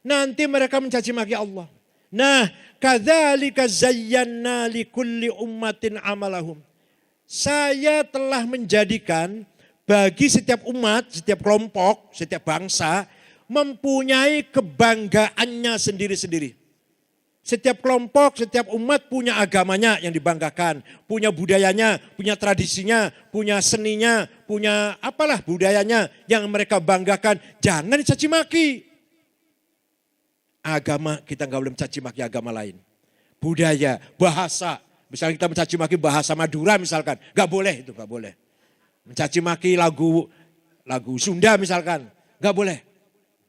[SPEAKER 1] Nanti mereka mencaci maki Allah. Nah, kadzalika zayyana likulli ummatin amalahum. Saya telah menjadikan bagi setiap umat, setiap kelompok, setiap bangsa mempunyai kebanggaannya sendiri-sendiri. Setiap kelompok, setiap umat punya agamanya yang dibanggakan. Punya budayanya, punya tradisinya, punya seninya, punya apalah budayanya yang mereka banggakan. Jangan dicaci maki. Agama kita nggak boleh mencaci maki agama lain. Budaya, bahasa. Misalnya kita mencaci maki bahasa Madura misalkan. Nggak boleh itu, nggak boleh. Mencaci maki lagu Sunda misalkan. Nggak boleh.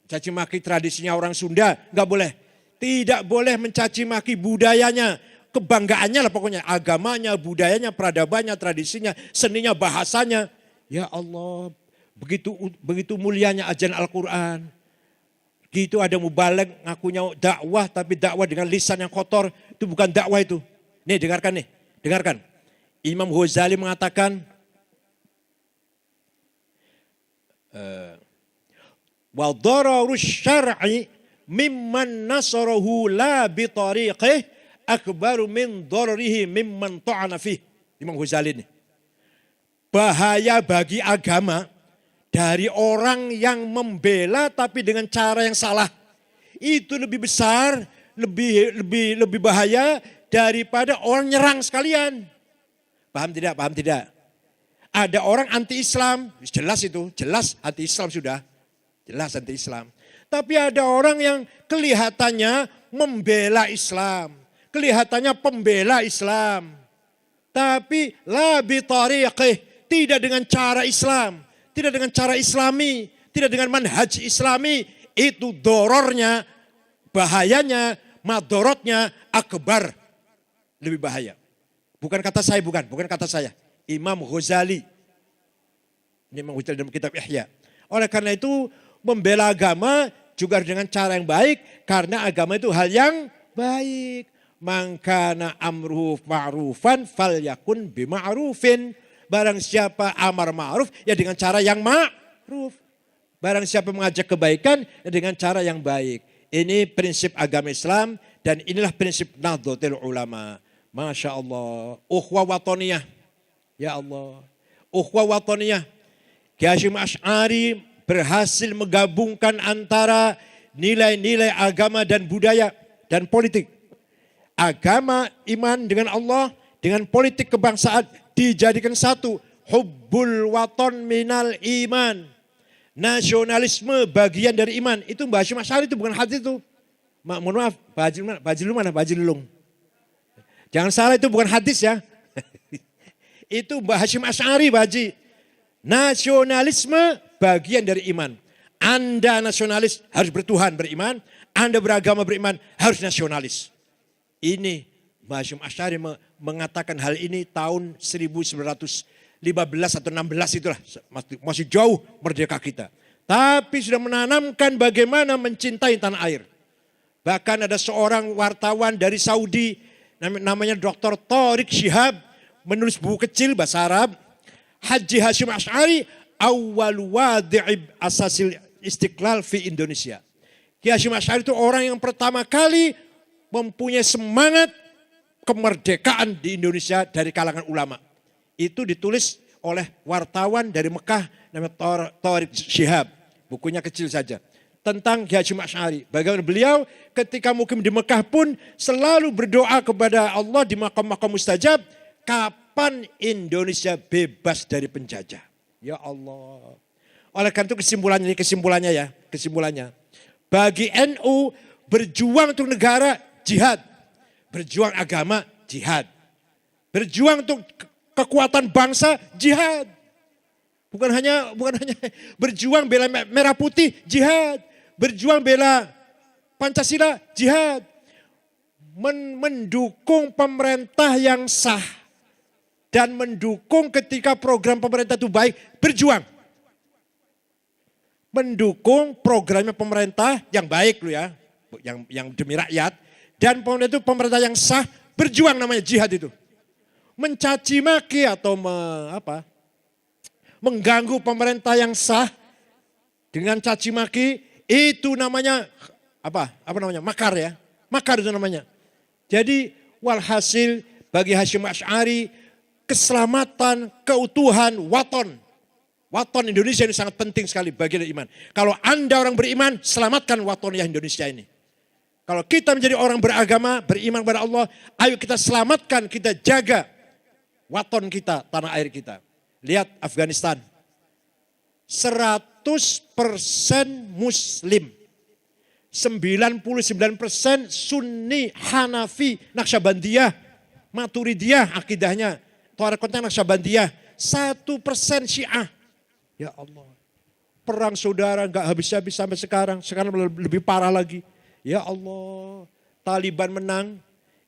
[SPEAKER 1] Mencaci maki tradisinya orang Sunda, nggak boleh. Tidak boleh mencaci maki budayanya, kebanggaannya lah pokoknya. Agamanya, budayanya, peradabannya, tradisinya, seninya, bahasanya. Ya Allah, begitu mulianya ajaran Al-Quran. Gitu ada mubaligh ngakunya dakwah, tapi dakwah dengan lisan yang kotor. Itu bukan dakwah itu. Nih dengarkan. Imam Ghazali mengatakan, wa dararus syar'i mimman nasarahu la bitariqih akbaru min dararihi mimman ta'ana fih. Imam Ghazali ini. Bahaya bagi agama dari orang yang membela tapi dengan cara yang salah. Itu lebih besar, lebih bahaya daripada orang nyerang sekalian. Paham tidak? Ada orang anti-Islam, jelas itu, jelas anti-Islam sudah. Jelas anti-Islam. Tapi ada orang yang kelihatannya membela Islam. Kelihatannya pembela Islam. Tapi la bitariqih, tidak dengan cara Islam. Tidak dengan cara Islami. Tidak dengan manhaj Islami. Itu dorornya, bahayanya, madorotnya akbar. Lebih bahaya. Bukan kata saya. Imam Ghazali. Ini Imam Ghazali dalam kitab Ihya. Oleh karena itu membela agama juga dengan cara yang baik, karena agama itu hal yang baik. Mangkana amruhu ma'rufan falyakun bima'rufin. Barang siapa amar ma'ruf ya dengan cara yang ma'ruf. Barang siapa mengajak kebaikan ya dengan cara yang baik. Ini prinsip agama Islam dan inilah prinsip Nahdlatul Ulama. Masya Allah. Ukhwah watoniyah. Ya Allah. Ukhwah watoniyah. Kiai Hasyim Asy'ari berhasil menggabungkan antara nilai-nilai agama dan budaya dan politik. Agama, iman dengan Allah, dengan politik kebangsaan dijadikan satu. Hubbul waton minal iman. Nasionalisme bagian dari iman. Itu Mbah Hasyim Asy'ari itu bukan hadis itu. Mohon maaf, Pak Haji Lulung mana? Pak Haji Lulung. Jangan salah itu bukan hadis ya. Itu Mbah Hasyim Asy'ari Pak Haji. Nasionalisme bagian dari iman. Anda nasionalis harus bertuhan beriman. Anda beragama beriman harus nasionalis. Ini Mbah Hasyim Asy'ari mengatakan hal ini tahun 1915 atau 16 itulah. Masih jauh merdeka kita. Tapi sudah menanamkan bagaimana mencintai tanah air. Bahkan ada seorang wartawan dari Saudi namanya Dr. Tariq Shihab menulis buku kecil bahasa Arab. Haji Hasyim Asy'ari awal wadi'ib asasil istiqlal fi Indonesia. Kiai Hasyim Asy'ari itu orang yang pertama kali mempunyai semangat kemerdekaan di Indonesia dari kalangan ulama. Itu ditulis oleh wartawan dari Mekah namanya Tariq Shihab. Bukunya kecil saja. Tentang Kiai Hasyim Asy'ari. Bagaimana beliau ketika mukim di Mekah pun selalu berdoa kepada Allah di makam-makam mustajab. Kapan Indonesia bebas dari penjajah? Ya Allah. Oleh karena itu kesimpulannya. Bagi NU berjuang untuk negara jihad. Berjuang agama jihad. Berjuang untuk kekuatan bangsa jihad. Bukan hanya berjuang bela merah putih jihad. Berjuang bela Pancasila jihad. Mendukung pemerintah yang sah. Dan mendukung ketika program pemerintah itu baik, berjuang. Mendukung programnya pemerintah yang baik loh ya. Yang demi rakyat. Dan pemerintah itu pemerintah yang sah, berjuang namanya jihad itu. Mencaci maki atau mengganggu pemerintah yang sah dengan caci maki itu namanya makar ya. Makar itu namanya. Jadi walhasil bagi Hasyim Asy'ari keselamatan, keutuhan, waton Indonesia ini sangat penting sekali bagian dari iman. Kalau Anda orang beriman, selamatkan watoniyah Indonesia ini. Kalau kita menjadi orang beragama, beriman kepada Allah, ayo kita selamatkan, kita jaga waton kita, tanah air kita. Lihat Afghanistan, 100% Muslim, 99% Sunni, Hanafi, Naqsyabandiyah, Maturidiyah akidahnya, Thareqatnya Naqsyabandiyah, 1% Syiah. Ya Allah, perang saudara gak habis-habis sampai sekarang lebih parah lagi. Ya Allah, Taliban menang,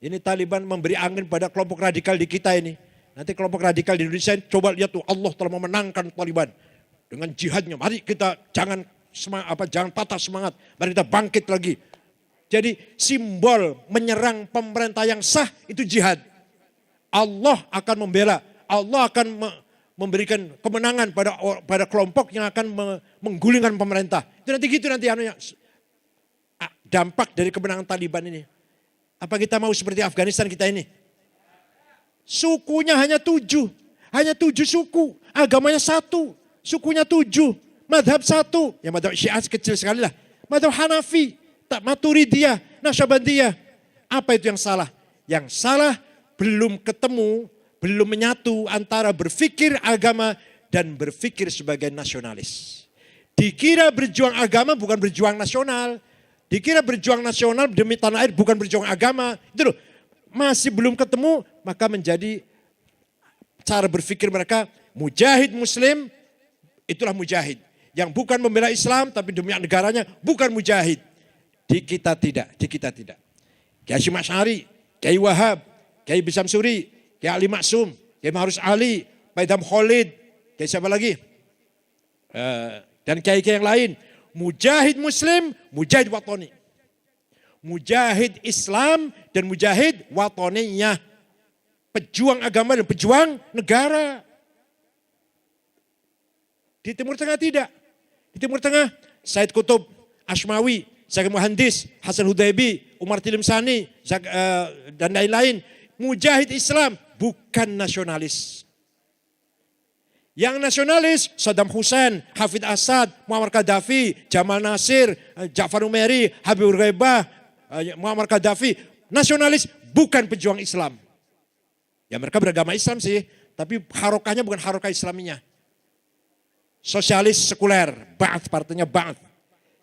[SPEAKER 1] ini Taliban memberi angin pada kelompok radikal di kita ini. Nanti kelompok radikal di Indonesia coba lihat tuh, Allah telah memenangkan Taliban dengan jihadnya. Mari kita jangan patah semangat, mari kita bangkit lagi. Jadi simbol menyerang pemerintah yang sah itu jihad. Allah akan membela, Allah akan memberikan kemenangan pada kelompok yang akan menggulingkan pemerintah. Itu nanti dampak dari kemenangan Taliban ini. Apa kita mau seperti Afghanistan kita ini? Sukunya hanya 7 suku, agamanya 1, sukunya 7, madhab 1, ya madhab Syiah kecil sekali lah, madhab Hanafi, Maturidiyah, Naqsyabandiyah. Apa itu yang salah? Yang salah belum ketemu, belum menyatu antara berpikir agama dan berpikir sebagai nasionalis. Dikira berjuang agama bukan berjuang nasional. Dikira berjuang nasional demi tanah air bukan berjuang agama. Itu loh, masih belum ketemu, maka menjadi cara berpikir mereka mujahid muslim, itulah mujahid. Yang bukan membela Islam tapi demi negaranya bukan mujahid. Di kita tidak. Kiai Hasyim Asy'ari, Kiai Wahab, Kiai Bisam Suri, Kiai Ali Maksum, Kiai Ma'ruf Ali, Pak Idham Khalid, Kiai siapa lagi? Dan kiai-kiai yang lain. Mujahid muslim, mujahid watoni. Mujahid Islam dan mujahid watoniyah. Pejuang agama dan pejuang negara. Di Timur Tengah tidak. Di Timur Tengah Said Qutb, Ashmawi, Syekh Muhandis, Hasan Hudaybi, Umar Tilimsani, dan lain-lain. mujahid Islam, bukan nasionalis. Yang nasionalis Saddam Hussein, Hafid Assad, Muammar Gaddafi, Jamal Nasir, Ja'far Numeri, Habibur Ghaibah, Muammar Gaddafi. Nasionalis bukan pejuang Islam. Ya mereka beragama Islam sih, tapi harokahnya bukan harokah Islaminya. Sosialis sekuler, Ba'ath, partainya Ba'ath.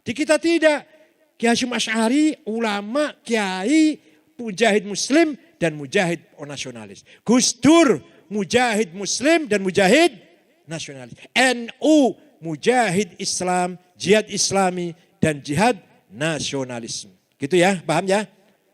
[SPEAKER 1] Di kita tidak. Kiai Hasyim Asy'ari, ulama, kiai, mujahid muslim dan mujahid nasionalis. Gus Dur, mujahid muslim dan mujahid nasionalis. NU, mujahid Islam, jihad Islami dan jihad nasionalisme. Gitu ya, paham ya?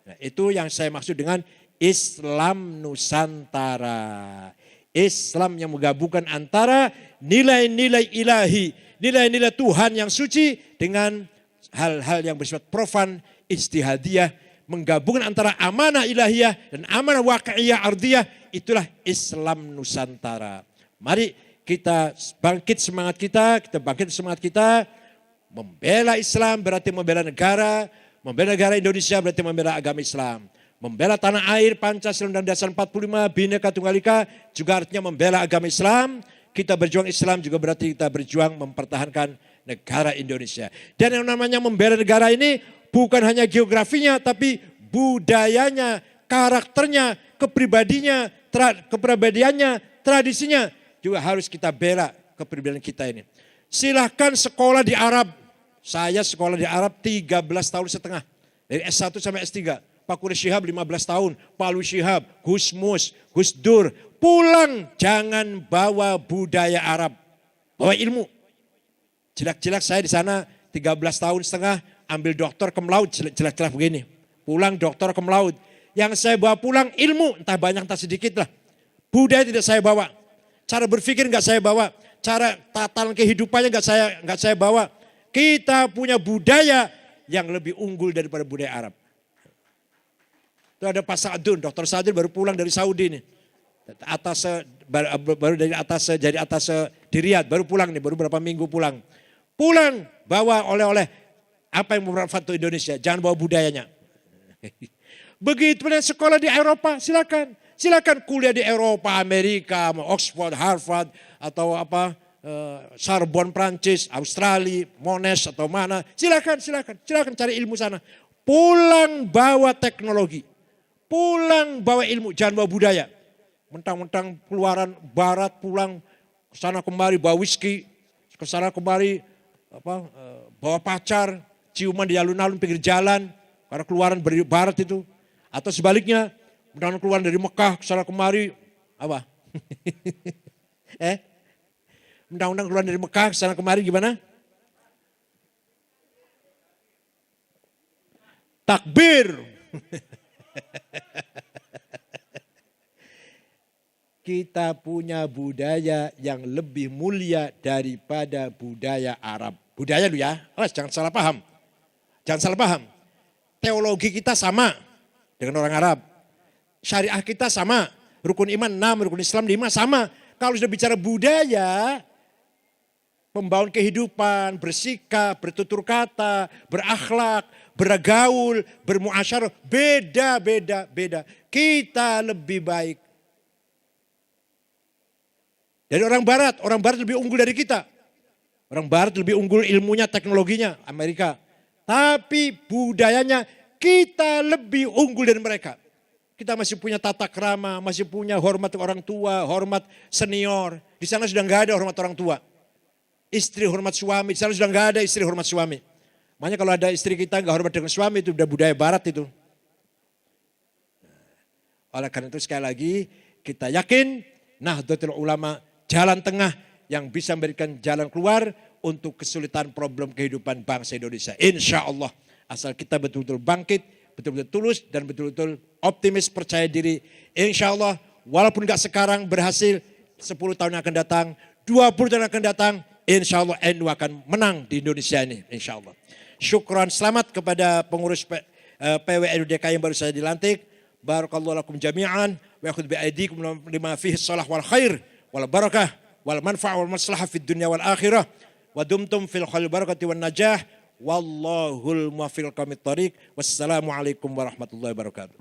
[SPEAKER 1] Nah, itu yang saya maksud dengan Islam Nusantara. Islam yang menggabungkan antara nilai-nilai ilahi, nilai-nilai Tuhan yang suci dengan hal-hal yang bersifat profan, ijtihadiyah, menggabungkan antara amanah ilahiyah dan amanah waqi'iyah ardiyah, itulah Islam Nusantara. Mari kita bangkit semangat kita membela Islam berarti membela negara Indonesia berarti membela agama Islam. Membela tanah air, Pancasila dan Dasar 45, Bhinneka Tunggal Ika juga artinya membela agama Islam. Kita berjuang Islam juga berarti kita berjuang mempertahankan negara Indonesia. Dan yang namanya membela negara ini bukan hanya geografinya tapi budayanya, karakternya, kepribadiannya, tradisinya juga harus kita bela kepribadian kita ini. Silahkan sekolah di Arab. Saya sekolah di Arab 13 tahun setengah. Dari S1 sampai S3. Pak Quraish Shihab 15 tahun, Pak Alwi Shihab, Gus Mus, Gus Dur. Pulang jangan bawa budaya Arab, bawa ilmu. Jelak-jelak saya di sana 13 tahun setengah ambil doktor cum laude, jelak-jelak begini. Pulang doktor cum laude. Yang saya bawa pulang ilmu, entah banyak entah sedikit lah. Budaya tidak saya bawa. Cara berpikir enggak saya bawa. Cara tatanan kehidupannya enggak saya bawa. Kita punya budaya yang lebih unggul daripada budaya Arab. Itu ada Pak Sa'dun, Dr. Sa'dun baru pulang dari Saudi nih. Baru dari atas di Riyadh, baru pulang nih, baru berapa minggu pulang. Pulang bawa oleh-oleh apa yang bermanfaat untuk Indonesia, jangan bawa budayanya. Begitu pula sekolah di Eropa, silakan. Silakan kuliah di Eropa, Amerika, Oxford, Harvard atau Sorbonne Prancis, Australia, Monash atau mana. Silakan cari ilmu sana. Pulang bawa teknologi. Pulang bawa ilmu, jangan bawa budaya. Mentang-mentang keluaran barat pulang ke sana kemari bawa whisky, ke sana kemari bawa pacar, ciuman di alun-alun pinggir jalan karena keluaran dari barat itu. Atau sebaliknya, mentang-mentang keluaran dari Mekah ke sana kemari apa? Mentang-mentang keluaran dari Mekah ke sana kemari gimana? Takbir. Kita punya budaya yang lebih mulia daripada budaya Arab. Budaya lu ya, jangan salah paham. Jangan salah paham. Teologi kita sama dengan orang Arab. Syariah kita sama. Rukun iman 6, rukun Islam 5 sama. Kalau sudah bicara budaya, membangun kehidupan, bersikap, bertutur kata, berakhlak, bergaul, bermuasyarah, beda. Kita lebih baik. Dari orang barat lebih unggul dari kita. Orang barat lebih unggul ilmunya, teknologinya, Amerika. Tapi budayanya kita lebih unggul dari mereka. Kita masih punya tata krama, masih punya hormat orang tua, hormat senior. Di sana sudah enggak ada hormat orang tua. Istri hormat suami, di sana sudah enggak ada istri hormat suami. Makanya kalau ada istri kita enggak hormat dengan suami itu udah budaya barat itu. Oleh karena itu sekali lagi kita yakin Nahdlatul Ulama jalan tengah yang bisa memberikan jalan keluar untuk kesulitan problem kehidupan bangsa Indonesia. Insya Allah asal kita betul-betul bangkit, betul-betul tulus dan betul-betul optimis percaya diri. Insya Allah walaupun gak sekarang berhasil 10 tahun yang akan datang, 20 tahun yang akan datang, insya Allah NU akan menang di Indonesia ini. Insya Allah. Syukran, selamat kepada pengurus PWNU DKI yang baru saja dilantik. Barakallahu lakum jami'an wa yakhudh bi'aidikum lima fihi salah wal khair wal barakah wal manfa'ah wal maslahah fid dunya wal akhirah wa dumtum fil khair barakati wan najah wallahul muwaffiq ila aqwamit thoriq. Wassalamu alaikum warahmatullahi wabarakatuh.